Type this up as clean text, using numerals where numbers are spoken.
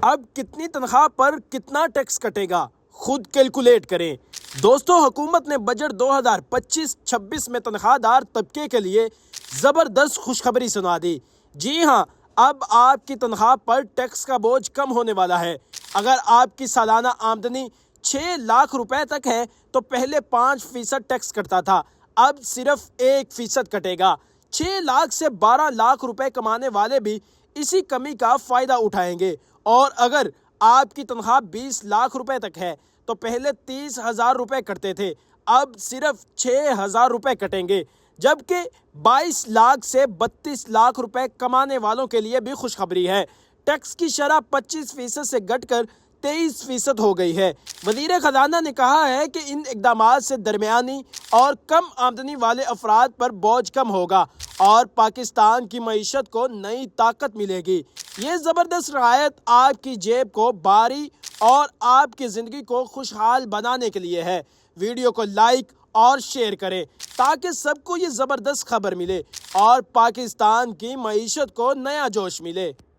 اب کتنی تنخواہ پر کتنا ٹیکس کٹے گا، خود کیلکولیٹ کریں۔ دوستو، حکومت نے بجٹ 2025-26 میں تنخواہ دار طبقے کے لیے زبردست خوشخبری سنا دی۔ جی ہاں، اب آپ کی تنخواہ پر ٹیکس کا بوجھ کم ہونے والا ہے۔ اگر آپ کی سالانہ آمدنی 6 لاکھ روپے تک ہے تو پہلے 5% ٹیکس کٹتا تھا، اب صرف 1% کٹے گا۔ 6 لاکھ سے 12 لاکھ روپے کمانے والے بھی اسی کمی کا فائدہ اٹھائیں گے، اور اگر آپ کی تنخواہ 20 لاکھ روپے تک ہے تو پہلے 30,000 روپے کٹتے تھے، اب صرف 6,000 روپے کٹیں گے۔ جبکہ 22 لاکھ سے 32 لاکھ روپے کمانے والوں کے لیے بھی خوشخبری ہے۔ ٹیکس کی شرح 25% سے گھٹ کر 23% ہو گئی ہے۔ وزیر خزانہ نے کہا ہے کہ ان اقدامات سے درمیانی اور کم آمدنی والے افراد پر بوجھ کم ہوگا اور پاکستان کی معیشت کو نئی طاقت ملے گی۔ یہ زبردست رعایت آپ کی جیب کو بھاری اور آپ کی زندگی کو خوشحال بنانے کے لیے ہے۔ ویڈیو کو لائک اور شیئر کریں تاکہ سب کو یہ زبردست خبر ملے اور پاکستان کی معیشت کو نیا جوش ملے۔